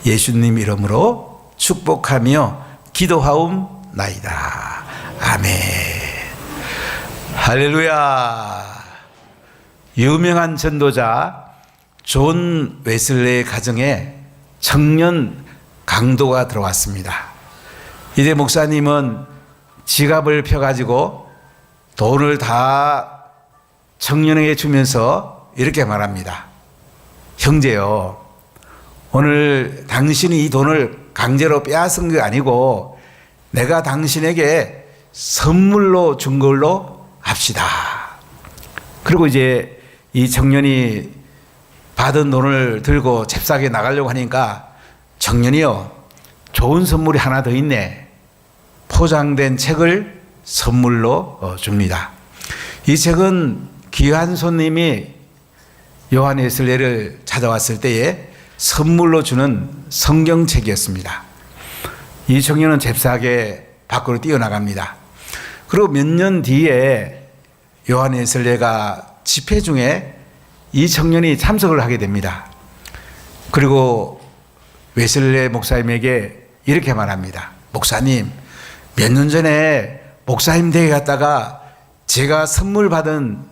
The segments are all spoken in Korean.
예수님 이름으로 축복하며 기도하옵나이다. 아멘. 할렐루야. 유명한 전도자 존 웨슬레의 가정에 청년 강도가 들어왔습니다. 이때 목사님은 지갑을 펴가지고 돈을 다 청년에게 주면서 이렇게 말합니다. 형제요, 오늘 당신이 이 돈을 강제로 빼앗은 게 아니고 내가 당신에게 선물로 준 걸로 합시다. 그리고 이제 이 청년이 받은 돈을 들고 잽싸게 나가려고 하니까 청년이요, 좋은 선물이 하나 더 있네. 포장된 책을 선물로 줍니다. 이 책은 귀한 손님이 요한 웨슬레를 찾아왔을 때에 선물로 주는 성경책이었습니다. 이 청년은 잽싸게 밖으로 뛰어나갑니다. 그리고 몇 년 뒤에 요한 웨슬레가 집회 중에 이 청년이 참석을 하게 됩니다. 그리고 웨슬레 목사님에게 이렇게 말합니다. 목사님, 몇 년 전에 목사님 댁에 갔다가 제가 선물 받은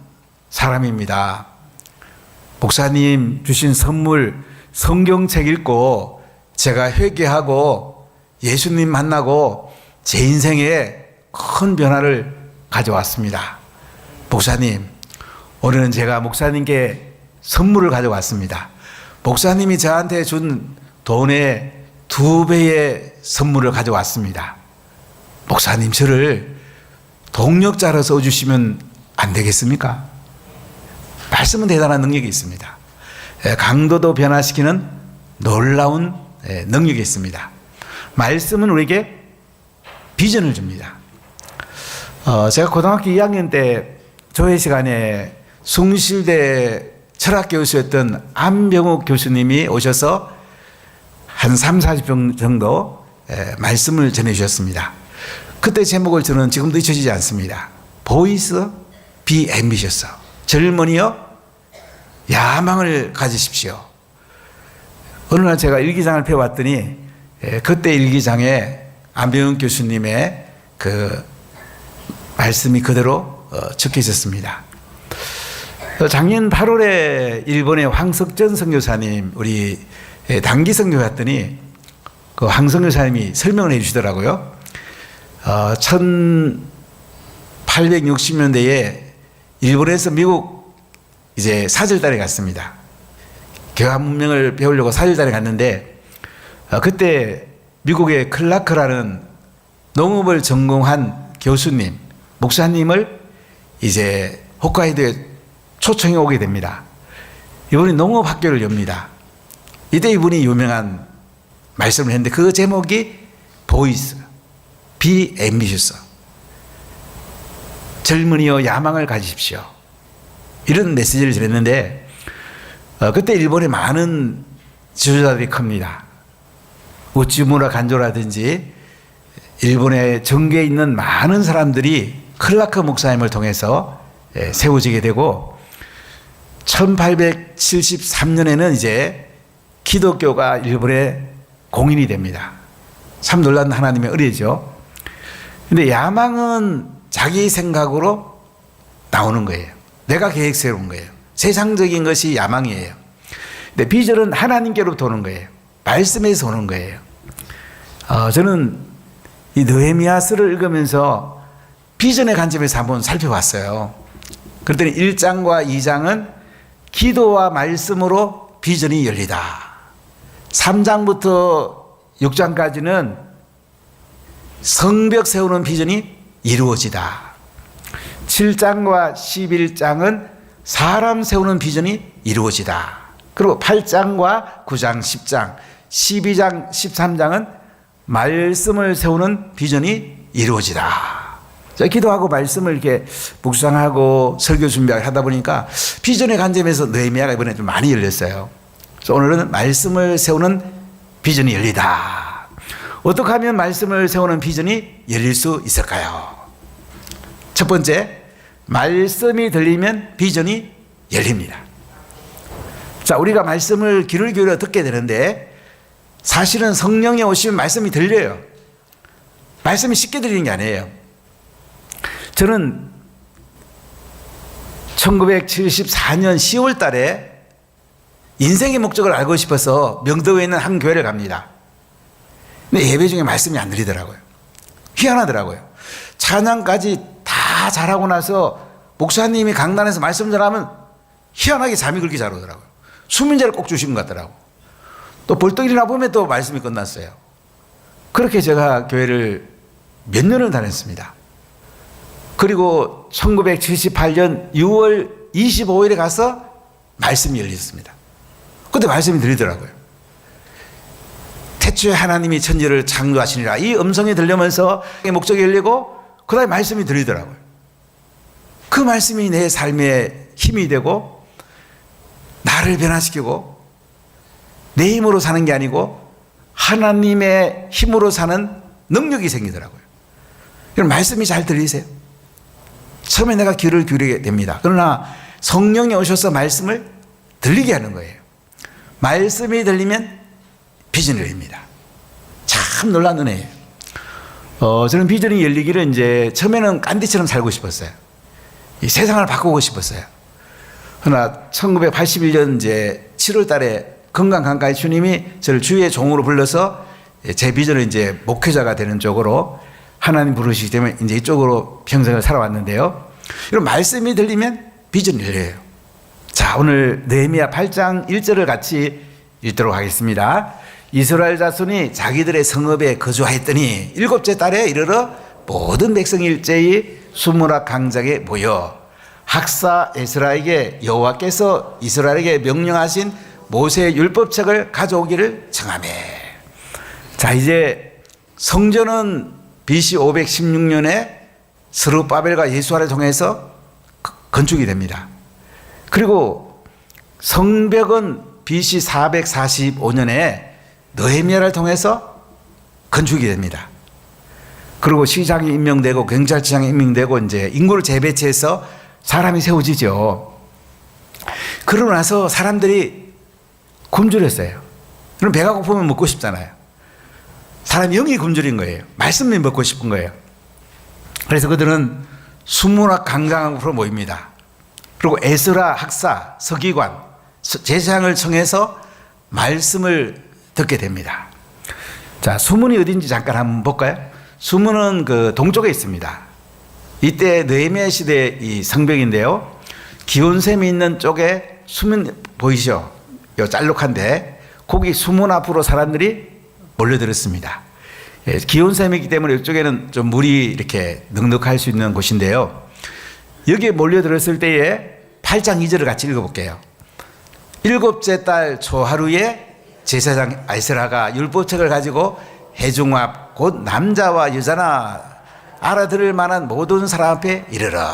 사람입니다. 목사님 주신 선물 성경책 읽고 제가 회개하고 예수님 만나고 제 인생에 큰 변화를 가져왔습니다. 목사님, 오늘은 제가 목사님께 선물을 가져왔습니다. 목사님이 저한테 준 돈의 2배의 선물을 가져왔습니다. 목사님, 저를 동력자로 써주시면 안 되겠습니까? 말씀은 대단한 능력이 있습니다. 강도도 변화시키는 놀라운 능력이 있습니다. 말씀은 우리에게 비전을 줍니다. 제가 고등학교 2학년 때 조회 시간에 숭실대 철학교수였던 안병욱 교수님이 오셔서 한 30-40분 정도 말씀을 전해주셨습니다. 그때 제목을 저는 지금도 잊혀지지 않습니다. 보이스 비 앰비셔스. 젊은이여 야망을 가지십시오. 어느 날 제가 일기장을 펴봤더니 그때 일기장에 안병욱 교수님의 그 말씀이 그대로 적혀 있었습니다. 작년 8월에 일본의 황석전 선교사님, 우리 단기 선교했더니 그 황 선교사님이 설명을 해 주시더라고요. 1860년대에 일본에서 미국 이제 사절단에 갔습니다. 교환 문명을 배우려고 사절단에 갔는데 그때 미국의 클라크라는 농업을 전공한 교수님, 목사님을 이제 홋카이도에 초청해 오게 됩니다. 이분이 농업학교를 엽니다. 이때 이분이 유명한 말씀을 했는데 그 제목이 보이스 비 앰비셔스. 젊은이여 야망을 가지십시오. 이런 메시지를 전했는데 그때 일본에 많은 지도자들이 큽니다. 우찌무라 간조라든지 일본의 정계에 있는 많은 사람들이 클라크 목사님을 통해서 세워지게 되고 1873년에는 이제 기독교가 일본에 공인이 됩니다. 참 놀라운 하나님의 은혜죠. 근데 야망은 자기 생각으로 나오는 거예요. 내가 계획 세우는 거예요. 세상적인 것이 야망이에요. 근데 비전은 하나님께로부터 오는 거예요. 말씀에서 오는 거예요. 저는 이 느헤미야서를 읽으면서 비전의 관점에서 한번 살펴봤어요. 그랬더니 1장과 2장은 기도와 말씀으로 비전이 열리다. 3장부터 6장까지는 성벽 세우는 비전이 이루어지다. 7장과 11장은 사람 세우는 비전이 이루어지다. 그리고 8장과 9장, 10장, 12장, 13장은 말씀을 세우는 비전이 이루어지다. 기도하고 말씀을 이렇게 묵상하고 설교 준비하다 보니까 비전의 관점에서 느헤미야가 이번에 좀 많이 열렸어요. 그래서 오늘은 말씀을 세우는 비전이 열리다. 어떻게 하면 말씀을 세우는 비전이 열릴 수 있을까요? 첫 번째, 말씀이 들리면 비전이 열립니다. 자, 우리가 말씀을 귀를 기울여 듣게 되는데 사실은 성령이 오시면 말씀이 들려요. 말씀이 쉽게 들리는 게 아니에요. 저는 1974년 10월 달에 인생의 목적을 알고 싶어서 명도에 있는 한 교회를 갑니다. 근데 예배 중에 말씀이 안 들리더라고요. 희한하더라고요. 찬양까지 다 잘하고 나서 목사님이 강단에서 말씀 전하면 희한하게 잠이 그렇게 잘 오더라고요. 수면제를 꼭 주신 것 같더라고요. 또 벌떡 일어나 보면 또 말씀이 끝났어요. 그렇게 제가 교회를 몇 년을 다녔습니다. 그리고 1978년 6월 25일에 가서 말씀이 열렸습니다. 그때 말씀이 들리더라고요. 태초에 하나님이 천지를 창조하시니라, 이 음성이 들려면서 목적이 열리고 그 다음에 말씀이 들리더라고요. 그 말씀이 내 삶의 힘이 되고 나를 변화시키고 내 힘으로 사는 게 아니고 하나님의 힘으로 사는 능력이 생기더라고요. 여러분, 말씀이 잘 들리세요? 처음에 내가 귀를 기울이게 됩니다. 그러나 성령이 오셔서 말씀을 들리게 하는 거예요. 말씀이 들리면 비전이 열립니다. 참 놀라운 은혜예요. 저는 비전이 열리기를 이제 처음에는 깐디처럼 살고 싶었어요. 이 세상을 바꾸고 싶었어요. 그러나 1981년 이제 7월 달에 건강 강가의 주님이 저를 주의 종으로 불러서 제 비전을 이제 목회자가 되는 쪽으로 하나님 부르시기 때문에 이제 이쪽으로 평생을 살아왔는데요. 이런 말씀이 들리면 비전이 열려요. 자, 오늘 느헤미야 8장 1절을 같이 읽도록 하겠습니다. 이스라엘 자손이 자기들의 성읍에 거주하였더니 일곱째 달에 이르러 모든 백성이 일제히 수므라 강장에 모여 학사 에스라에게 여호와께서 이스라엘에게 명령하신 모세의 율법책을 가져오기를 청하매. 자, 이제 성전은 BC 516년에 스룹바벨과 예수아를 통해서 건축이 됩니다. 그리고 성벽은 BC 445년에 느헤미야를 통해서 건축이 됩니다. 그리고 시장이 임명되고 경찰청이 임명되고 이제 인구를 재배치해서 사람이 세워지죠. 그러고 나서 사람들이 굶주렸어요. 그럼 배가 고프면 먹고 싶잖아요. 사람이 영이 굶주린 거예요. 말씀이 먹고 싶은 거예요. 그래서 그들은 수문학 강장으로 모입니다. 그리고 에스라 학사, 서기관, 제사장을 청해서 말씀을 듣게 됩니다. 자, 수문이 어딘지 잠깐 한번 볼까요? 수문은 그 동쪽에 있습니다. 이때 느헤미야 시대 이 성벽인데요. 기온샘이 있는 쪽에 수문 보이시죠? 요 짤록한데 거기 수문 앞으로 사람들이 몰려들었습니다. 예, 기온샘이기 때문에 이쪽에는 좀 물이 이렇게 넉넉할 수 있는 곳인데요. 여기에 몰려들었을 때에 8장 2절을 같이 읽어볼게요. 일곱째 달 초하루에 제사장 에스라가 율법책을 가지고 회중앞 곧 남자와 여자나 알아들을 만한 모든 사람 앞에 이르러.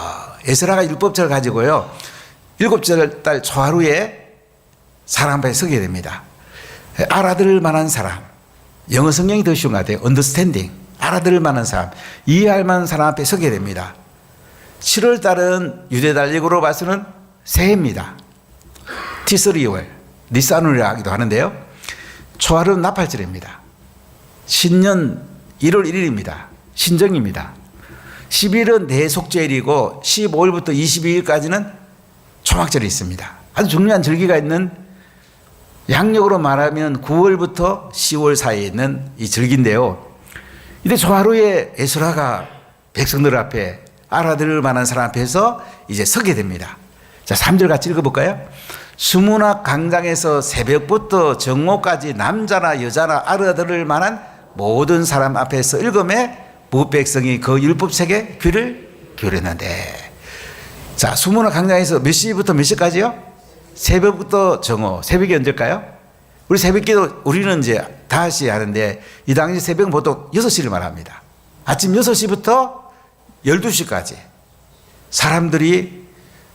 에스라가 율법책을 가지고요, 일곱째 달 초하루에 사람 앞에 서게 됩니다. 알아들을 만한 사람, 영어 성경이 더 쉬운 것 같아요. understanding, 알아들을 만한 사람, 이해할 만한 사람 앞에 서게 됩니다. 7월 달은 유대 달력으로 봐서는 새해입니다. 티스리월, 니산월이라 하기도 하는데요. 초하루는 나팔절입니다. 신년 1월 1일입니다. 신정입니다. 10일은 대속절이고 15일부터 22일까지는 초막절이 있습니다. 아주 중요한 절기가 있는, 양력으로 말하면 9월부터 10월 사이에 있는 이 절기인데요. 이때 초하루에 에스라가 백성들 앞에, 알아들을 만한 사람 앞에서 이제 서게 됩니다. 자, 3절 같이 읽어볼까요? 수문학 강장에서 새벽부터 정오까지 남자나 여자나 알아들을 만한 모든 사람 앞에서 읽음에 무백성이 그 율법책에 귀를 기울였는데. 자, 수문학 강장에서 몇 시부터 몇 시까지요? 새벽부터 정오. 새벽이 언제일까요? 우리 새벽기도 우리는 이제 5시에 하는데 이 당시 새벽은 보통 6시를 말합니다. 아침 6시부터 12시까지 사람들이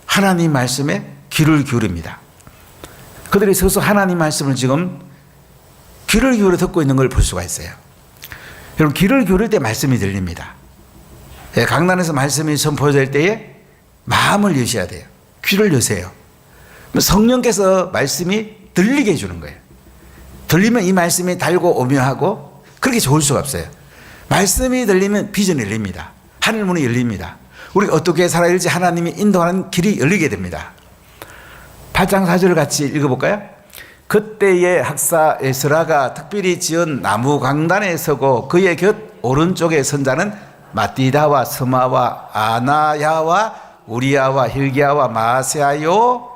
하나님 말씀에 귀를 기울입니다. 그들이 서서 하나님 말씀을 지금 귀를 기울여 듣고 있는 걸 볼 수가 있어요. 여러분, 귀를 기울일 때 말씀이 들립니다. 강단에서 말씀이 선포될 때에 마음을 여셔야 돼요. 귀를 여세요. 성령께서 말씀이 들리게 해주는 거예요. 들리면 이 말씀이 달고 오묘하고 그렇게 좋을 수가 없어요. 말씀이 들리면 비전이 열립니다. 하늘문이 열립니다. 우리가 어떻게 살아야 할지 하나님이 인도하는 길이 열리게 됩니다. 8장 4절을 같이 읽어볼까요? 그때의 학사 에스라가 특별히 지은 나무 강단에 서고 그의 곁 오른쪽에 선 자는 마띠다와 스마와 아나야와 우리야와 힐기야와 마세아요,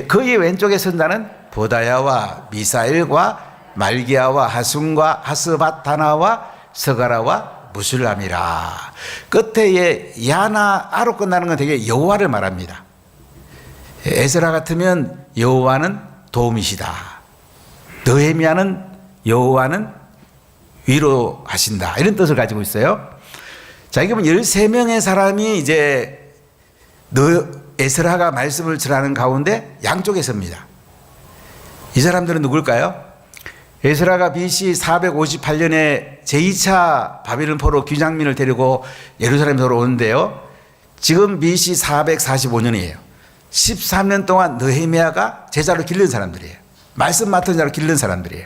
그의 왼쪽에 선 자는 보다야와 미사엘과 말기야와 하순과 하스바타나와 서가라와 무술람이라. 끝에 야나 아로 끝나는 건 되게 여호와를 말합니다. 에스라 같으면 여호와는 도움이시다. 느헤미야는 여호와는 위로하신다. 이런 뜻을 가지고 있어요. 자, 이게 13명의 사람이 이제 에스라가 말씀을 전하는 가운데 양쪽에 섭니다. 이 사람들은 누굴까요? 에스라가 BC 458년에 제2차 바벨론 포로 귀장민을 데리고 예루살렘으로 오는데요. 지금 BC 445년이에요. 13년 동안 느헤미야가 제자로 기른 사람들이에요. 말씀 맡은 자로 기른 사람들이에요.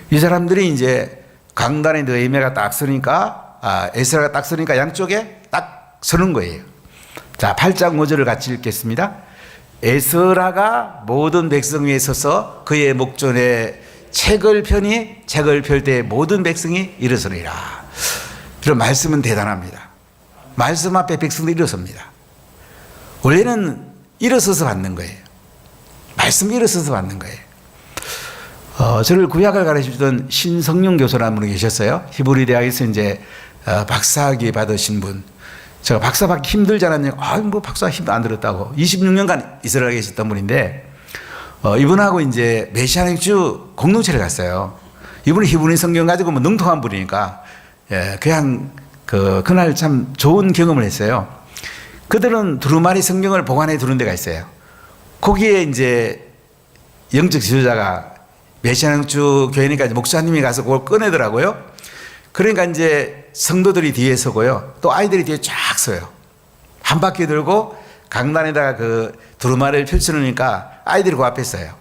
이 사람들이 이제 강단에 느헤미야가 딱 서니까, 에스라가 딱 서니까 양쪽에 딱 서는 거예요. 자, 8장 5절을 같이 읽겠습니다. 에스라가 모든 백성 위에 서서 그의 목전에 책을 펴니 책을 펼 때 모든 백성이 일어서니라. 이런 말씀은 대단합니다. 말씀 앞에 백성들이 일어섭니다. 원래는 일어서서 받는 거예요. 말씀이 일어서서 받는 거예요. 저를 구약을 가르쳐주던 신성룡 교수라는 분이 계셨어요. 히브리 대학에서 이제 박사학위 받으신 분. 제가 박사 받기 힘들잖아요. 뭐 박사 힘도 안 들었다고. 26년간 이스라엘에 계셨던 분인데, 이분하고 이제 메시아닉주 공동체를 갔어요. 이분이 히브리 성경 가지고 뭐 능통한 분이니까, 그냥 그날 참 좋은 경험을 했어요. 그들은 두루마리 성경을 보관해 두는 데가 있어요. 거기에 이제 영적 지도자가 메시아닉주 교회니까 목사님이 가서 그걸 꺼내더라고요. 그러니까 이제 성도들이 뒤에 서고요. 또 아이들이 뒤에 쫙 서요. 한 바퀴 돌고 강단에다가 그 두루마리를 펼쳐놓으니까 아이들이 그 앞에 서요.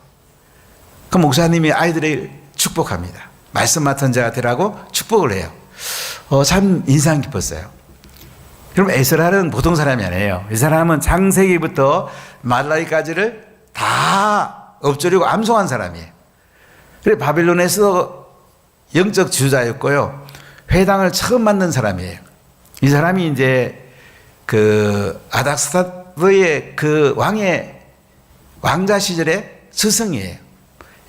그 목사님이 아이들을 축복합니다. 말씀 맡은 자가 되라고 축복을 해요. 참 인상 깊었어요. 그럼 에스라는 보통 사람이 아니에요. 이 사람은 창세기부터 말라기까지를 다 엎조리고 암송한 사람이에요. 그래 바벨론에서 영적 지도자였고요. 회당을 처음 만든 사람이에요. 이 사람이 이제 그 아닥사스의 그 왕자 시절의 스승이에요.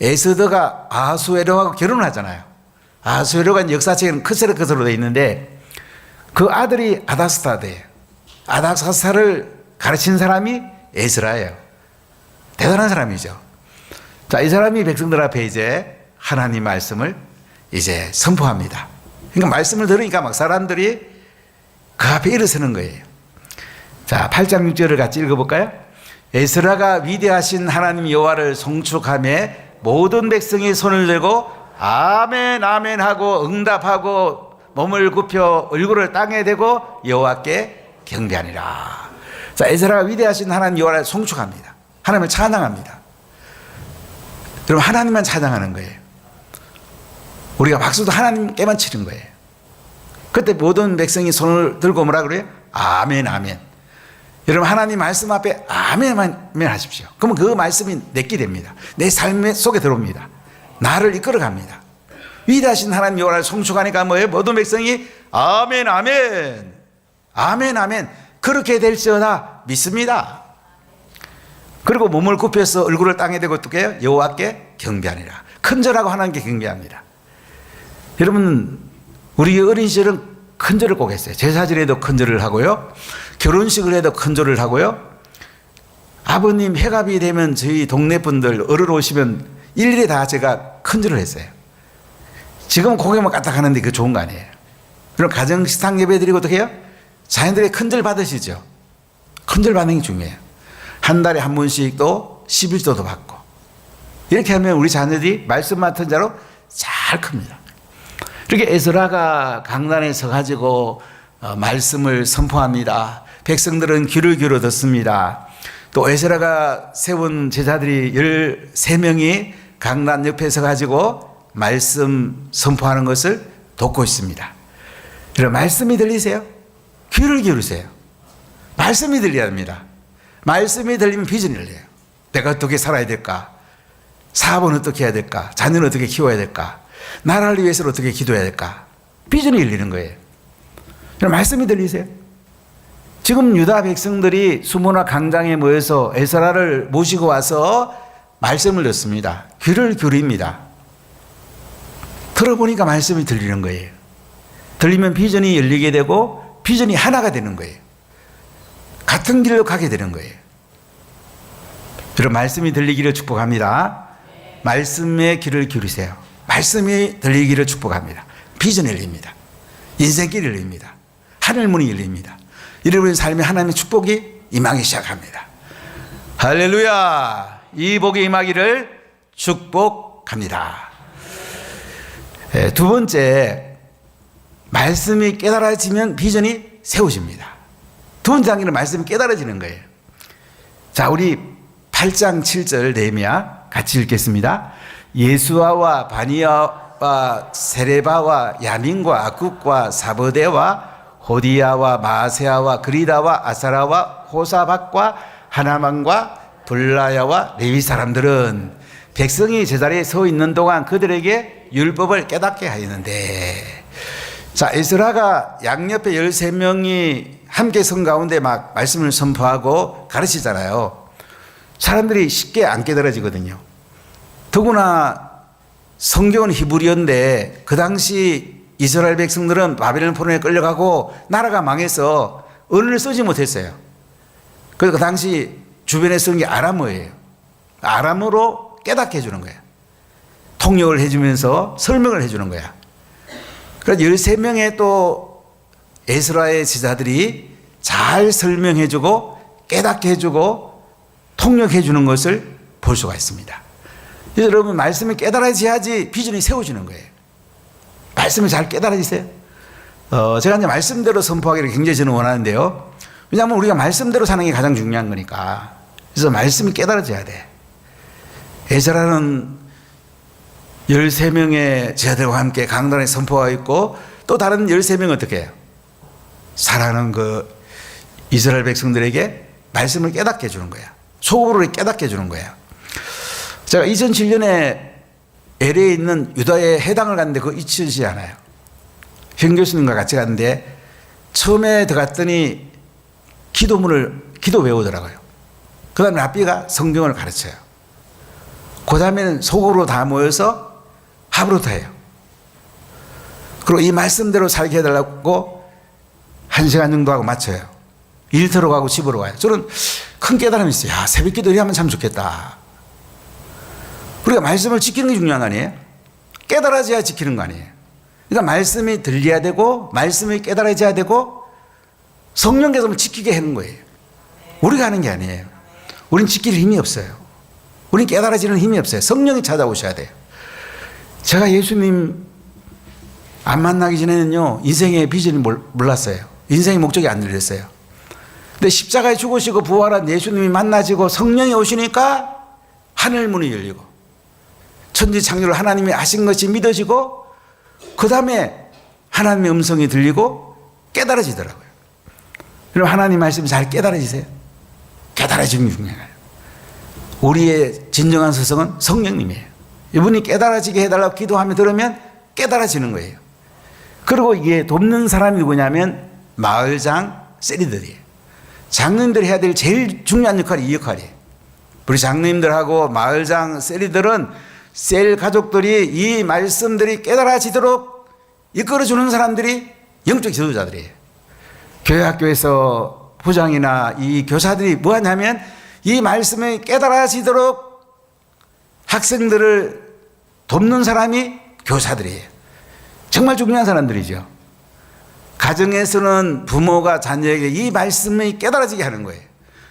에스더가 아하수에로하고 결혼을 하잖아요. 아하수에로가 역사책에는 크세르크스로 되어 있는데 그 아들이 아닥사스다예요. 아닥사스를 가르친 사람이 에스라예요. 대단한 사람이죠. 자, 이 사람이 백성들 앞에 이제 하나님 말씀을 이제 선포합니다. 그러니까 말씀을 들으니까 막 사람들이 그 앞에 일어서는 거예요. 자, 8장 6절을 같이 읽어볼까요? 에스라가 위대하신 하나님 여호와를 송축하며 모든 백성이 손을 들고 아멘 아멘 하고 응답하고 몸을 굽혀 얼굴을 땅에 대고 여호와께 경배하니라. 자, 에스라가 위대하신 하나님 여호와를 송축합니다. 하나님을 찬양합니다. 여러분, 하나님만 찬양하는 거예요. 우리가 박수도 하나님께만 치는 거예요. 그때 모든 백성이 손을 들고 뭐라 그래요? 아멘 아멘. 여러분, 하나님 말씀 앞에 아멘 아멘 하십시오. 그러면 그 말씀이 내게 됩니다. 내 삶 속에 들어옵니다. 나를 이끌어 갑니다. 위대하신 하나님 여호와를 송축하니까 뭐예요? 모든 백성이 아멘 아멘 아멘 아멘 그렇게 될지어다 믿습니다. 그리고 몸을 굽혀서 얼굴을 땅에 대고 어떻게 해요? 여호와께 경배하니라. 큰절하고 하나님께 경배합니다. 여러분, 우리 어린 시절은 큰절을 꼭 했어요. 제사절에도 큰절을 하고요. 결혼식을 해도 큰절을 하고요. 아버님 회갑이 되면 저희 동네 분들 어르러 오시면 일일이 다 제가 큰절을 했어요. 지금 고개만 까딱하는데 그거 좋은 거 아니에요. 그럼 가정식탁 예배 드리고 어떻게 해요? 자녀들의 큰절 받으시죠. 큰절 받는 게 중요해요. 한 달에 한 번씩 또 11조도 받고 이렇게 하면 우리 자녀들이 말씀 맡은 자로 잘 큽니다. 이렇게 에스라가 강단에 서가지고 말씀을 선포합니다. 백성들은 귀를 기울여 듣습니다. 또 에스라가 세운 제자들이 13명이 강단 옆에서 가지고 말씀 선포하는 것을 돕고 있습니다. 여러분, 말씀이 들리세요? 귀를 기울이세요. 말씀이 들려야 합니다. 말씀이 들리면 비전이 열려요. 내가 어떻게 살아야 될까? 사업은 어떻게 해야 될까? 자녀는 어떻게 키워야 될까? 나라를 위해서 어떻게 기도해야 될까? 비전이 열리는 거예요. 말씀이 들리세요? 지금 유다 백성들이 수모나 강장에 모여서 에스라를 모시고 와서 말씀을 듣습니다. 귀를 기울입니다. 들어보니까 말씀이 들리는 거예요. 들리면 비전이 열리게 되고 비전이 하나가 되는 거예요. 같은 길로 가게 되는 거예요. 여러분, 말씀이 들리기를 축복합니다. 말씀에 귀를 기울이세요. 말씀이 들리기를 축복합니다. 비전이 열립니다. 인생길이 열립니다. 하늘문이 열립니다. 여러분의 삶에 하나님의 축복이 임하기 시작합니다. 할렐루야! 이 복이 임하기를 축복합니다. 두 번째, 말씀이 깨달아지면 비전이 세워집니다. 두 번째 단계는 말씀이 깨달아지는 거예요. 자, 우리 8장 7절 네헤미야 같이 읽겠습니다. 예수아와 바니아와 세레바와 야민과 아굽과 사버데와 호디야와 마세아와 그리다와 아사라와 호사박과 하나만과 블라야와 레위 사람들은 백성이 제자리에 서 있는 동안 그들에게 율법을 깨닫게 하였는데, 자, 에스라가 양옆에 13명이 함께 선 가운데 막 말씀을 선포하고 가르치잖아요. 사람들이 쉽게 안 깨달아지거든요. 더구나 성경은 히브리어인데 그 당시 이스라엘 백성들은 바벨론 포로에 끌려가고 나라가 망해서 언어를 쓰지 못했어요. 그래서 그 당시 주변에 쓰는 게 아람어예요. 아람어로 깨닫게 해주는 거예요. 통역을 해주면서 설명을 해주는 거야. 그래서 13명의 또 에스라의 제자들이 잘 설명해주고 깨닫게 해주고 통역해주는 것을 볼 수가 있습니다. 그래서 여러분, 말씀을 깨달아야지 비전이 세워지는 거예요. 말씀을 잘 깨달아지세요. 제가 이제 말씀대로 선포하기를 굉장히 저는 원하는데요. 왜냐하면 우리가 말씀대로 사는 게 가장 중요한 거니까. 그래서 말씀이 깨달아져야 돼. 에스라는 13명의 제자들과 함께 강단에 선포하고 있고, 또 다른 13명은 어떻게 해요? 사랑하는 그 이스라엘 백성들에게 말씀을 깨닫게 해주는 거야. 속으로 깨닫게 해주는 거야. 제가 2007년에 LA에 있는 유다의 해당을 갔는데 그거 잊히지 않아요. 현 교수님과 같이 갔는데 처음에 들어갔더니 기도 외우더라고요. 그 다음에 라비가 성경을 가르쳐요. 그 다음에는 속으로 다 모여서 하브루타예요. 그리고 이 말씀대로 살게 해달라고 1시간 정도 하고 마쳐요. 일터로 가고 집으로 가요. 저는 큰 깨달음이 있어요. 야, 새벽 기도 하면 참 좋겠다. 우리가 말씀을 지키는 게 중요한 거 아니에요? 깨달아져야 지키는 거 아니에요? 그러니까 말씀이 들려야 되고 말씀이 깨달아져야 되고 성령께서 지키게 하는 거예요. 우리가 하는 게 아니에요. 우린 지킬 힘이 없어요. 우린 깨달아지는 힘이 없어요. 성령이 찾아오셔야 돼요. 제가 예수님 안 만나기 전에는요, 인생의 비전이 몰랐어요. 인생의 목적이 안 들렸어요. 근데 십자가에 죽으시고 부활한 예수님이 만나지고 성령이 오시니까 하늘문이 열리고 천지창조를 하나님이 하신 것이 믿어지고 그 다음에 하나님의 음성이 들리고 깨달아지더라고요. 그럼 하나님 말씀 잘 깨달아지세요. 깨달아지는 게 중요해요. 우리의 진정한 스승은 성령님이에요. 이분이 깨달아지게 해달라고 기도하며 들으면 깨달아지는 거예요. 그리고 이게 돕는 사람이 누구냐면 마을장 세리들이에요. 장로님들이 해야 될 제일 중요한 역할이 이 역할이에요. 우리 장로님들하고 마을장 세리들은 셀 가족들이 이 말씀들이 깨달아지도록 이끌어주는 사람들이 영적 지도자들이에요. 교회 학교에서 부장이나 이 교사들이 뭐 하냐면 이 말씀이 깨달아지도록 학생들을 돕는 사람이 교사들이에요. 정말 중요한 사람들이죠. 가정에서는 부모가 자녀에게 이 말씀이 깨달아지게 하는 거예요.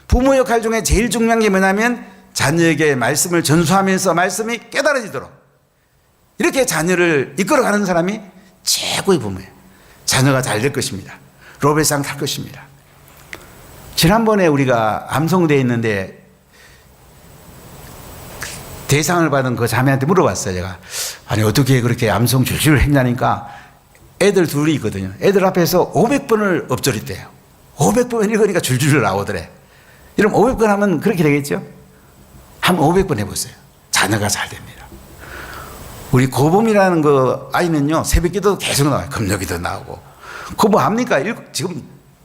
부모 역할 중에 제일 중요한 게 뭐냐면 자녀에게 말씀을 전수하면서 말씀이 깨달아지도록 이렇게 자녀를 이끌어가는 사람이 최고의 부모예요. 자녀가 잘 될 것입니다. 로벨상 탈 것입니다. 지난번에 우리가 암송대에 있는데 대상을 받은 그 자매한테 물어봤어요. 제가 아니 어떻게 그렇게 암송 줄줄 했냐니까 애들 둘이 있거든요. 애들 앞에서 500번을 엎조렸대요. 500번 읽으니까 줄줄 나오더래. 이러면 500번 하면 그렇게 되겠죠? 한번 500번 해보세요. 자녀가 잘 됩니다. 우리 고범이라는 그 아이는요, 새벽기도 계속 나와요. 금요기도 나오고. 그거 뭐 합니까? 지금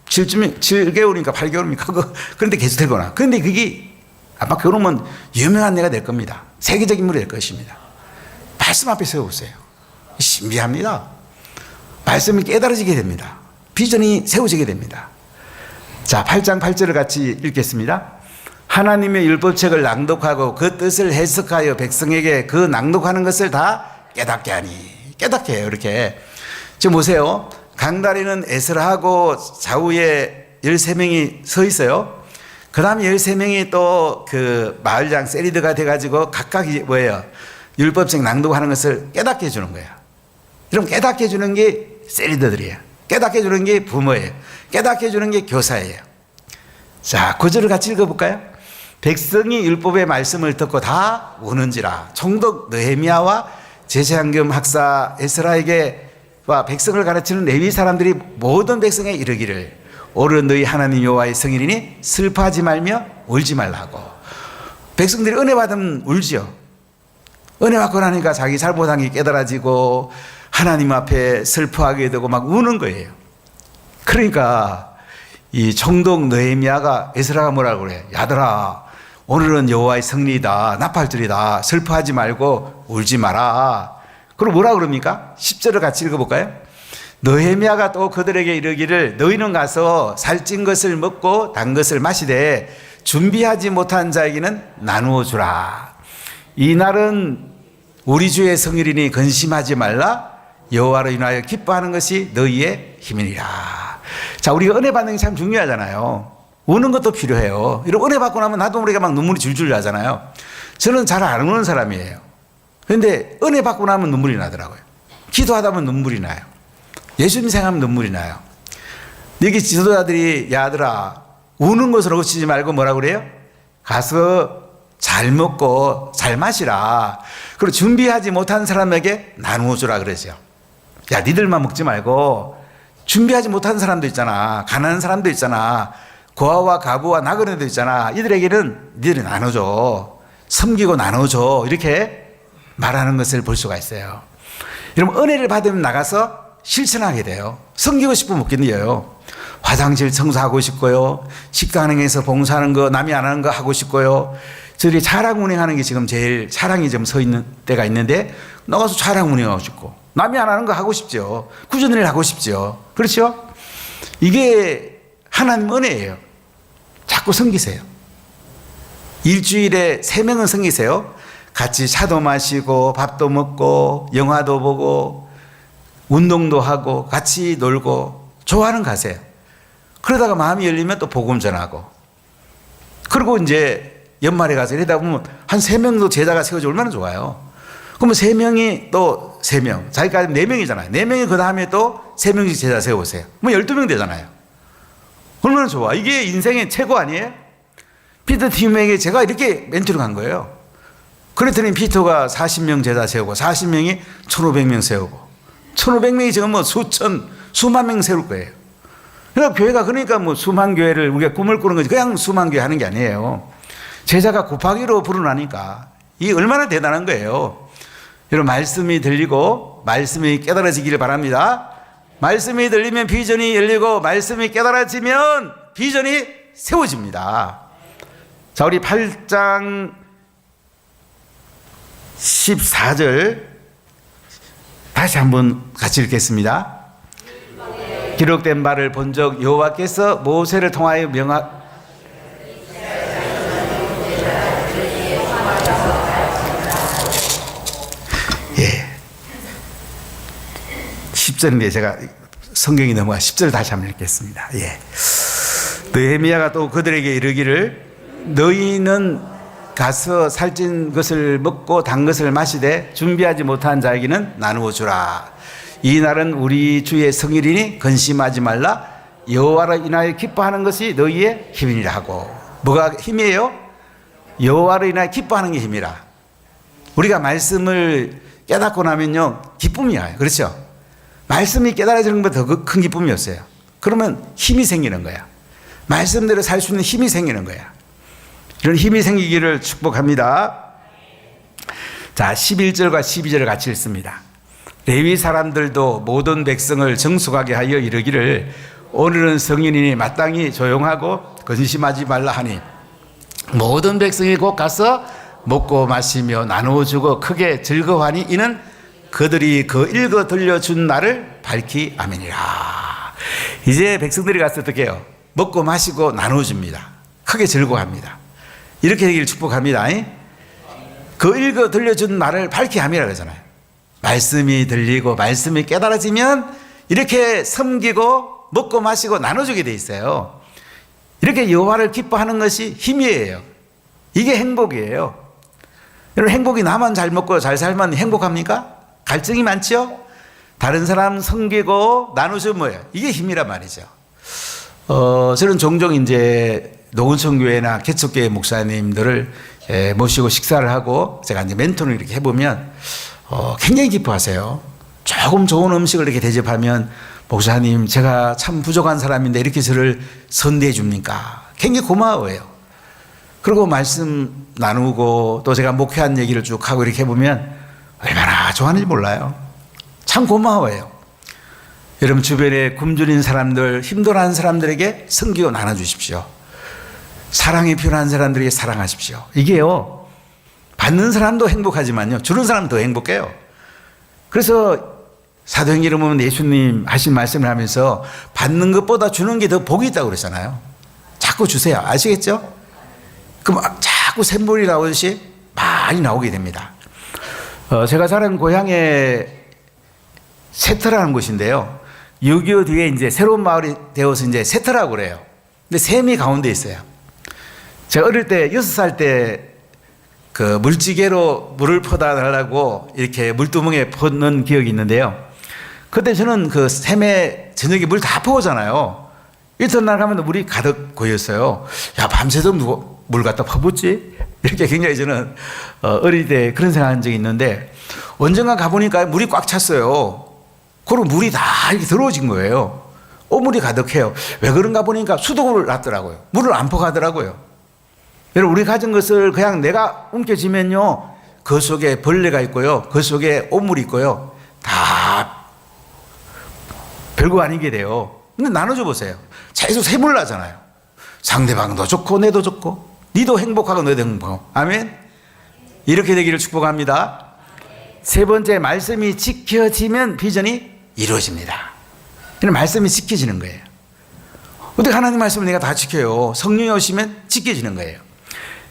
7개월이니까 8개월입니까? 그런데 계속 들고 나. 그런데 그게 아마 결혼하면 유명한 애가 될 겁니다. 세계적인 인물이 될 것입니다. 말씀 앞에 세워보세요. 신비합니다. 말씀이 깨달아지게 됩니다. 비전이 세워지게 됩니다. 자, 8장 8절을 같이 읽겠습니다. 하나님의 율법책을 낭독하고 그 뜻을 해석하여 백성에게 그 낭독하는 것을 다 깨닫게 하니. 깨닫게 해요, 이렇게. 지금 보세요. 강다리는 에스라하고 좌우에 13명이 서 있어요. 그 다음에 13명이 또 그 마을장 세리드가 돼가지고 각각 뭐예요? 율법책 낭독하는 것을 깨닫게 해주는 거예요. 그럼 깨닫게 해주는 게 세리드들이에요. 깨닫게 해주는 게 부모예요. 깨닫게 해주는 게 교사예요. 자, 9절을 같이 읽어볼까요? 백성이 율법의 말씀을 듣고 다 우는지라. 총독 느헤미야와 제사장겸 학사 에스라에게 와 백성을 가르치는 레위 사람들이 모든 백성에 이르기를 오른 너희 하나님 여호와의 성일이니 슬퍼하지 말며 울지 말라고. 백성들이 은혜 받으면 울지요. 은혜 받고 나니까 자기 잘못한 게 깨달아지고 하나님 앞에 슬퍼하게 되고 막 우는 거예요. 그러니까 이 총독 느헤미야가 에스라가 뭐라고 그래? 야들아, 오늘은 여호와의 성리이다, 나팔절이다, 슬퍼하지 말고 울지 마라. 그럼 뭐라 그럽니까? 10절을 같이 읽어볼까요? 느헤미야가 또 그들에게 이르기를 너희는 가서 살찐 것을 먹고 단 것을 마시되 준비하지 못한 자에게는 나누어 주라. 이 날은 우리 주의 성일이니 근심하지 말라. 여호와로 인하여 기뻐하는 것이 너희의 힘이니라. 자, 우리가 은혜 받는 게 참 중요하잖아요. 우는 것도 필요해요. 이런 은혜 받고 나면 나도 모르게 막 눈물이 줄줄 나잖아요. 저는 잘 안 우는 사람이에요. 그런데 은혜 받고 나면 눈물이 나더라고요. 기도하다 보면 눈물이 나요. 예수님 생각하면 눈물이 나요. 여기 지도자들이 야들아 우는 것으로 그치지 말고 뭐라 그래요? 가서 잘 먹고 잘 마시라. 그리고 준비하지 못한 사람에게 나누어 주라 그러죠. 야, 니들만 먹지 말고 준비하지 못한 사람도 있잖아. 가난한 사람도 있잖아. 고아와 가부와 나그네도 있잖아. 이들에게는 니들이 나눠줘. 섬기고 나눠줘. 이렇게 말하는 것을 볼 수가 있어요. 여러분, 은혜를 받으면 나가서 실천하게 돼요. 섬기고 싶으면 못 견뎌요. 화장실 청소하고 싶고요. 식당에서 봉사하는 거, 남이 안 하는 거 하고 싶고요. 저희 차량 운행하는 게 지금 제일 차량이 좀 서 있는 때가 있는데 나가서 차량 운행하고 싶고 남이 안 하는 거 하고 싶죠. 꾸준히 하고 싶죠. 그렇죠? 이게 하나님 은혜예요. 자꾸 섬기세요. 일주일에 3명은 섬기세요. 같이 차도 마시고 밥도 먹고 영화도 보고 운동도 하고 같이 놀고 좋아하는 가세요. 그러다가 마음이 열리면 또 복음 전하고 그리고 이제 연말에 가서 이러다 보면 한 3명도 제자가 세워져 얼마나 좋아요. 그러면 3명이 또 3명 자기까지 4명이잖아요. 4명이 그 다음에 또 3명씩 제자 세워보세요. 그럼 12명 되잖아요. 얼마나 좋아. 이게 인생의 최고 아니에요? 피터 팀에게 제가 이렇게 멘트를 간 거예요. 그랬더니 피터가 40명 제자 세우고 40명이 1,500명 세우고 1,500명이 지금 뭐 수만 명 세울 거예요. 그러니까 교회가 그러니까 뭐 수만 교회를 우리가 꿈을 꾸는 거지 그냥 수만 교회 하는 게 아니에요. 제자가 곱하기로 불어나니까 이게 얼마나 대단한 거예요. 여러분 말씀이 들리고 말씀이 깨달아지기를 바랍니다. 말씀이 들리면 비전이 열리고 말씀이 깨달아지면 비전이 세워집니다. 자, 우리 8장 14절 다시 한번 같이 읽겠습니다. 기록된 바를 본적 여호와께서 모세를 통하여 예. 10절인데 제가 성경이 넘어가 10절 다시 한번 읽겠습니다. 예. 느헤미야가 또 그들에게 이르기를 너희는 가서 살찐 것을 먹고 단 것을 마시되 준비하지 못한 자에게는 나누어 주라. 이 날은 우리 주의 성일이니 근심하지 말라. 여호와로 인하여 기뻐하는 것이 너희의 힘이라 하고. 뭐가 힘이에요? 여호와로 인하여 기뻐하는 게 힘이라. 우리가 말씀을 깨닫고 나면요, 기쁨이 와요. 그렇죠? 말씀이 깨달아지는 것보다 더 큰 기쁨이 없어요. 그러면 힘이 생기는 거야. 말씀대로 살 수 있는 힘이 생기는 거야. 이런 힘이 생기기를 축복합니다. 자, 11절과 12절을 같이 읽습니다. 레위 사람들도 모든 백성을 정숙하게 하여 이르기를 오늘은 성인이니 마땅히 조용하고 근심하지 말라 하니 모든 백성이 곧 가서 먹고 마시며 나누어 주고 크게 즐거워하니 이는 그들이 그 읽어 들려준 날을 밝히 아멘이라. 이제 백성들이 가서 어떻게 해요? 먹고 마시고 나누어 줍니다. 크게 즐거워합니다. 이렇게 되기를 축복합니다. 그 읽어 들려준 말을 밝히 함이라 그러잖아요. 말씀이 들리고 말씀이 깨달아지면 이렇게 섬기고 먹고 마시고 나눠주게 돼 있어요. 이렇게 여호와를 기뻐하는 것이 힘이에요. 이게 행복이에요. 여러분, 행복이 나만 잘 먹고 잘 살면 행복합니까? 갈증이 많죠? 다른 사람 섬기고 나누죠 뭐예요? 이게 힘이란 말이죠. 저는 종종 이제 노은천교회나 개척교회 목사님들을 모시고 식사를 하고 제가 이제 멘토를 이렇게 해보면 굉장히 기뻐하세요. 조금 좋은 음식을 이렇게 대접하면 목사님, 제가 참 부족한 사람인데 이렇게 저를 선대해 줍니까? 굉장히 고마워해요. 그리고 말씀 나누고 또 제가 목회한 얘기를 쭉 하고 이렇게 해보면 얼마나 좋아하는지 몰라요. 참 고마워해요. 여러분 주변에 굶주린 사람들, 힘들어하는 사람들에게 섬기고 나눠주십시오. 사랑이 필요한 사람들에게 사랑하십시오. 이게요, 받는 사람도 행복하지만요, 주는 사람도 더 행복해요. 그래서 사도행전을 보면 예수님 하신 말씀을 하면서 받는 것보다 주는 게 더 복이 있다고 그러잖아요. 자꾸 주세요. 아시겠죠? 그럼 자꾸 샘물이 나오듯이 많이 나오게 됩니다. 제가 사는 고향에 세터라는 곳인데요. 6.25 뒤에 이제 새로운 마을이 되어서 이제 세터라고 그래요. 근데 샘이 가운데 있어요. 제가 어릴 때 6살 때 그 물지개로 물을 퍼다 달라고 이렇게 물두멍에 퍼는 기억이 있는데요. 그때 저는 그 샘에 저녁에 물 다 퍼오잖아요. 이튿날 가면 물이 가득 고였어요. 야, 밤새도록 누구 물 갖다 퍼붓지? 이렇게 굉장히 저는 어릴 때 그런 생각한 적이 있는데 언젠가 가보니까 물이 꽉 찼어요. 그리고 물이 다 이렇게 들어오진 거예요. 오물이 가득해요. 왜 그런가 보니까 수돗물을 놨더라고요. 물을 안 퍼가더라고요. 여러분, 우리 가진 것을 그냥 내가 움켜쥐면요, 그 속에 벌레가 있고요, 그 속에 오물이 있고요, 다 별거 아니게 돼요. 근데 나눠줘 보세요. 계속 샘물 나잖아요. 상대방도 좋고 내도 좋고 니도 행복하고 너도 행복하고. 아멘. 이렇게 되기를 축복합니다. 세 번째, 말씀이 지켜지면 비전이 이루어집니다. 이런 말씀이 지켜지는 거예요. 어떻게 하나님 말씀을 내가 다 지켜요? 성령이 오시면 지켜지는 거예요.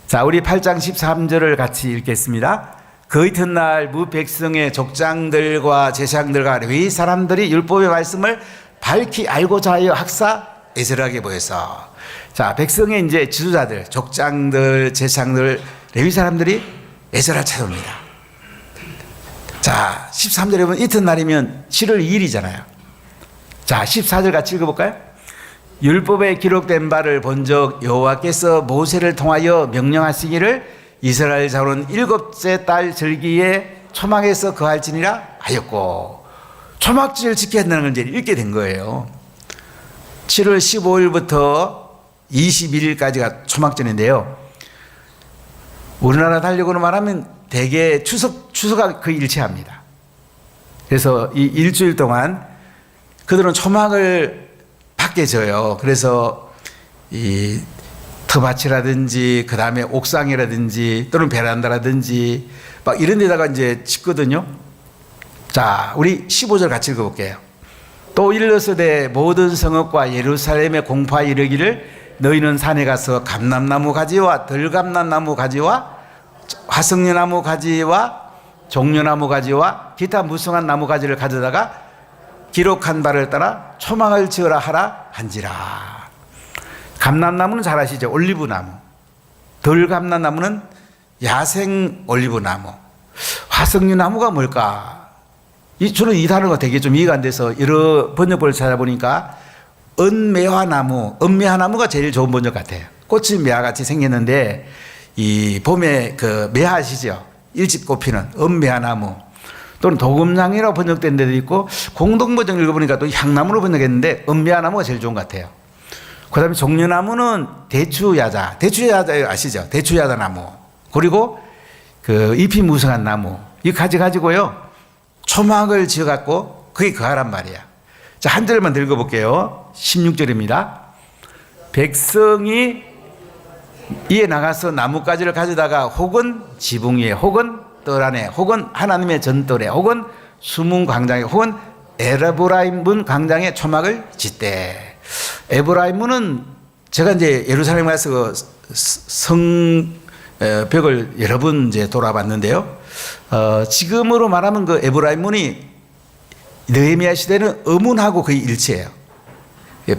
자, 우리 8장 13절을 같이 읽겠습니다. 그 이튿날 무 백성의 족장들과 제사장들과 레위 사람들이 율법의 말씀을 밝히 알고자 하여 학사 에스라에게 보여서, 자, 백성의 이제 지도자들, 족장들, 제사장들, 레위 사람들이 에스라를 찾아옵니다. 자, 13절에 보면 이튿날이면 7월 2일이잖아요. 자, 14절 같이 읽어볼까요? 율법에 기록된 바를 본적 여호와께서 모세를 통하여 명령하시기를 이스라엘 자손은 7째 달 절기에 초막에서 거할지니라 하였고, 초막절을 지켜야 한다는 걸 이제 읽게 된 거예요. 7월 15일부터 21일까지가 초막절인데요. 우리나라 달력으로 말하면 대개 추수가 거의 일치합니다. 그래서 이 일주일 동안 그들은 초막을 받게 져요. 그래서 이 터밭이라든지 그 다음에 옥상이라든지 또는 베란다라든지 막 이런 데다가 이제 짓거든요. 자, 우리 15절 같이 읽어볼게요. 또 일러서되 모든 성읍과 예루살렘에 공포하여 이르기를 너희는 산에 가서 감람나무 가지와 덜감람나무 가지와 화석류나무 가지와 종려나무 가지와 기타 무성한 나무 가지를 가져다가 기록한 바를 따라 초막을 지으라 하라 한지라. 감람나무는 잘 아시죠? 올리브나무. 덜감람나무는 야생 올리브나무. 화석류나무가 뭘까? 저는 이 단어가 되게 좀 이해가 안 돼서 여러 번역본을 찾아보니까 은매화나무가 제일 좋은 번역 같아요. 꽃이 매화같이 생겼는데 이 봄에 그 매화 아시죠? 일찍 꽃피는 은배한 나무, 또는 도금향이라고 번역된 데도 있고, 공동번역 읽어보니까 또 향나무로 번역했는데 은배한 나무가 제일 좋은 것 같아요. 그 다음에 종려나무는 대추야자, 대추야자 아시죠? 대추야자 나무. 그리고 그 잎이 무성한 나무. 이 가지고요, 초막을 지어갖고 그게 그하란 말이야. 자, 한 절만 읽어볼게요. 16절입니다. 백성이 이에 나가서 나뭇가지를 가져다가 혹은 지붕 위에, 혹은 뜰 안에, 혹은 하나님의 전뜰에, 혹은 수문 광장에, 혹은 에브라임 문 광장에 초막을 짓대. 에브라임 문은 제가 이제 예루살렘에 가서 그 성벽을 여러 번 이제 돌아봤는데요. 지금으로 말하면 그 에브라임 문이 느헤미야 시대는 어문하고 거의 일치해요.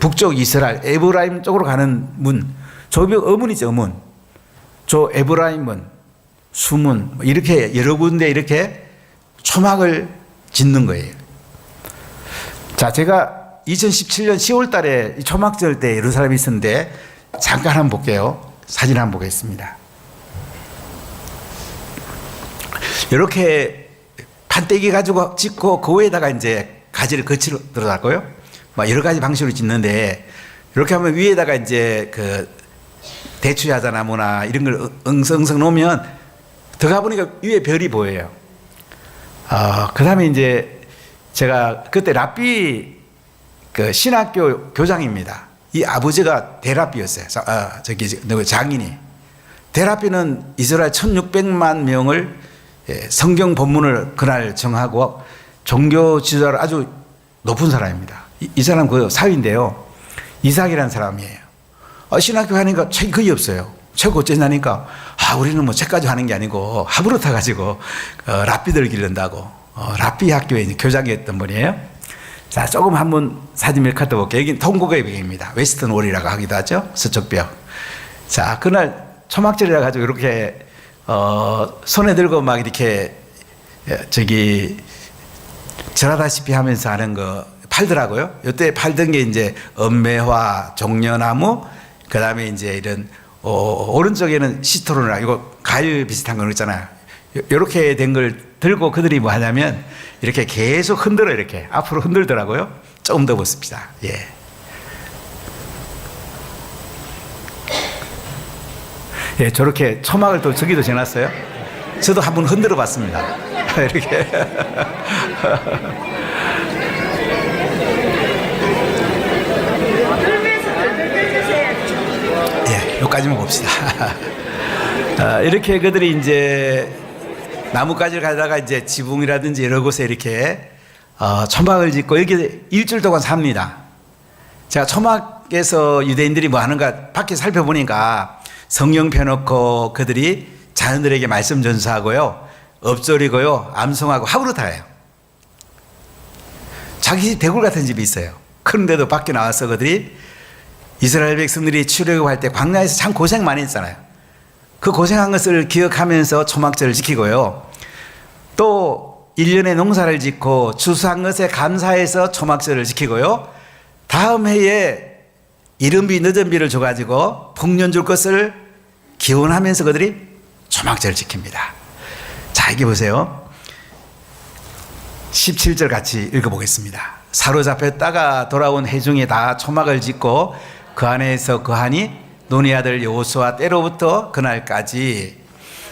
북쪽 이스라엘 에브라임 쪽으로 가는 문, 저기 어문이죠, 어문. 저 에브라임 문, 수문, 이렇게 여러 군데 이렇게 초막을 짓는 거예요. 자, 제가 2017년 10월 달에 초막절 때 예루살렘에 있었는데 잠깐 한번 볼게요. 사진 한번 보겠습니다. 이렇게 판때기 가지고 짓고 그 위에다가 이제 가지를 거치러 들어갈고요. 막 여러 가지 방식으로 짓는데, 이렇게 하면 위에다가 이제 그 대추야자 나무나 이런 걸 엉성엉성 놓으면 들어가 보니까 위에 별이 보여요. 그 다음에 이제 제가 그때 랍비 그 신학교 교장입니다. 이 아버지가 대랍비였어요. 장인이. 대랍비는 이스라엘 1600만 명을 성경 본문을 그날 정하고 종교 지도자로 아주 높은 사람입니다. 이 사람 그 사위인데요. 이삭이라는 사람이에요. 신학교 하니까 책이 거의 없어요. 책 어쩌냐니까, 우리는 뭐 책까지 하는 게 아니고 합으로 타가지고 랍비들 기른다고. 랍비 학교에 교장이었던 분이에요. 자, 조금 한번 사진 몇 컷 더 볼게요. 여기는 동국의 벽입니다. 웨스턴 월이라고 하기도 하죠. 서쪽 벽. 자, 그날 초막절이라 가지고 이렇게 손에 들고 막 이렇게 절하다시피 하면서 하는 거 팔더라고요. 이때 팔던 게 이제 은매화, 종려나무, 그 다음에 이제 이런 오른쪽에는 시트로나 이거 과일 비슷한 거 있잖아요. 이렇게 된 걸 들고 그들이 뭐 하냐면 이렇게 계속 흔들어, 이렇게 앞으로 흔들더라고요. 조금 더 보십시다. 예. 예, 저렇게 초막을 또 저기도 지났어요. 저도 한번 흔들어 봤습니다. 이렇게. 예, 여기까지만 봅시다. 이렇게 그들이 이제 나뭇가지를 가다가 이제 지붕이라든지 여러 곳에 이렇게 초막을 짓고 여기 일주일 동안 삽니다. 제가 초막에서 유대인들이 뭐 하는가 밖에 살펴보니까 성령 펴놓고 그들이 자녀들에게 말씀 전수하고요, 엎조리고요, 암송하고 합으로 다 해요. 자기 집 대굴 같은 집이 있어요. 그런데도 밖에 나와서 그들이 이스라엘 백성들이 출애굽할 때 광야에서 참 고생 많이 했잖아요. 그 고생한 것을 기억하면서 초막절을 지키고요, 또 1년에 농사를 짓고 추수한 것에 감사해서 초막절을 지키고요, 다음 해에 이른비 늦은비를 줘가지고 풍년 줄 것을 기원하면서 그들이 초막절을 지킵니다. 자, 여기 보세요. 17절 같이 읽어보겠습니다. 사로잡혔다가 돌아온 회중이 다 초막을 짓고 그 안에서 거하니 논의 아들 여호수아 때로부터 그날까지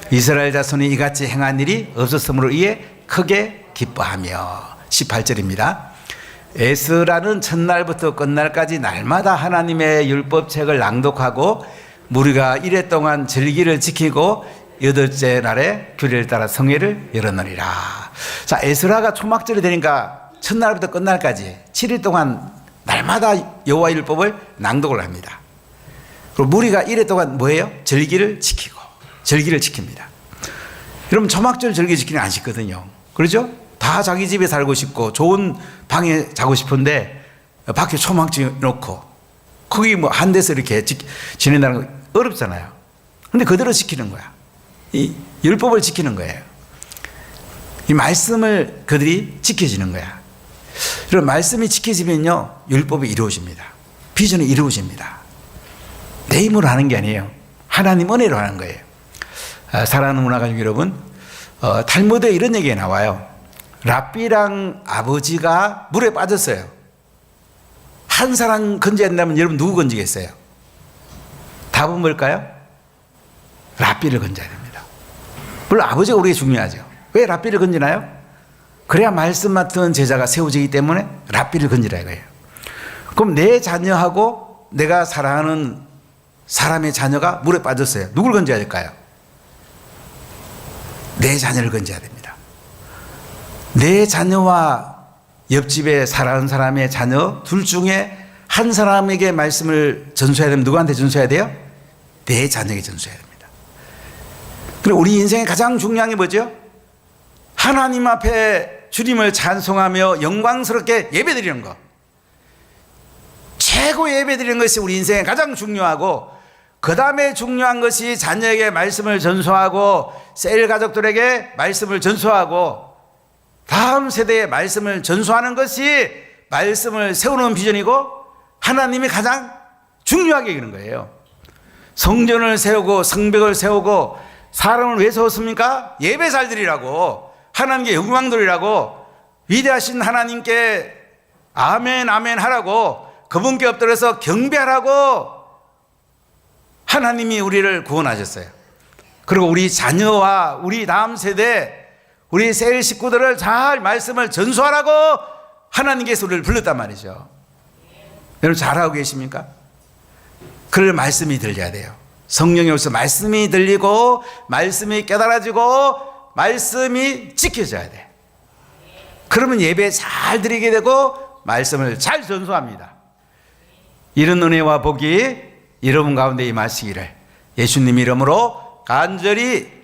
이스라엘 자손이 이같이 행한 일이 없었으므로 이에 크게 기뻐하며. 18절입니다. 에스라는 첫날부터 끝날까지 날마다 하나님의 율법책을 낭독하고 무리가 이래 동안 절기를 지키고 여덟째 날에 규례를 따라 성회를 열었느니라. 자, 에스라가 초막절이 되니까 첫날부터 끝날까지 7일 동안 날마다 여호와 율법을 낭독을 합니다. 그리고 무리가 이래 동안 뭐예요? 절기를 지키고, 절기를 지킵니다. 여러분, 초막절 절기 지키는 안 쉽거든요. 그렇죠? 다 자기 집에 살고 싶고 좋은 방에 자고 싶은데 밖에 초막절 놓고 거기 뭐 한 데서 이렇게 지낸다는 거 어렵잖아요. 근데 그대로 지키는 거야. 이 율법을 지키는 거예요. 이 말씀을 그들이 지켜지는 거야. 그럼 말씀이 지켜지면요, 율법이 이루어집니다. 비전이 이루어집니다. 내 힘으로 하는 게 아니에요. 하나님 은혜로 하는 거예요. 사랑하는 문화가족 여러분, 탈무드에 이런 얘기가 나와요. 랍비랑 아버지가 물에 빠졌어요. 한 사람 건져야 된다면 여러분 누구 건지겠어요? 답은 뭘까요? 랍비를 건져야 됩니다. 물론 아버지가 우리에게 중요하죠. 왜 랍비를 건지나요? 그래야 말씀 맡은 제자가 세워지기 때문에 랍비를 건지라 이거예요. 그럼 내 자녀하고 내가 사랑하는 사람의 자녀가 물에 빠졌어요. 누굴 건져야 될까요? 내 자녀를 건져야 됩니다. 내 자녀와 옆집에 사랑하는 사람의 자녀 둘 중에 한 사람에게 말씀을 전수해야 되면 누구한테 전수해야 돼요? 내 자녀에게 전수해야 됩니다. 그리고 우리 인생의 가장 중요한 게 뭐죠? 하나님 앞에 주님을 찬송하며 영광스럽게 예배드리는 것. 최고 예배드리는 것이 우리 인생에 가장 중요하고, 그 다음에 중요한 것이 자녀에게 말씀을 전수하고 셀 가족들에게 말씀을 전수하고 다음 세대에 말씀을 전수하는 것이 말씀을 세우는 비전이고 하나님이 가장 중요하게 여기는 거예요. 성전을 세우고 성벽을 세우고 사람을 왜 세웠습니까? 예배 잘 드리라고, 하나님께 영광 돌리라고, 위대하신 하나님께 아멘 아멘 하라고, 그분께 엎드려서 경배하라고 하나님이 우리를 구원하셨어요. 그리고 우리 자녀와 우리 다음 세대, 우리 셀 식구들을 잘 말씀을 전수하라고 하나님께서 우리를 불렀단 말이죠. 여러분 잘하고 계십니까? 그럴 말씀이 들려야 돼요. 성령이 오셔서 말씀이 들리고 말씀이 깨달아지고 말씀이 지켜져야 돼. 그러면 예배 잘 드리게 되고 말씀을 잘 전수합니다. 이런 은혜와 복이 여러분 가운데 임하시기를 예수님 이름으로 간절히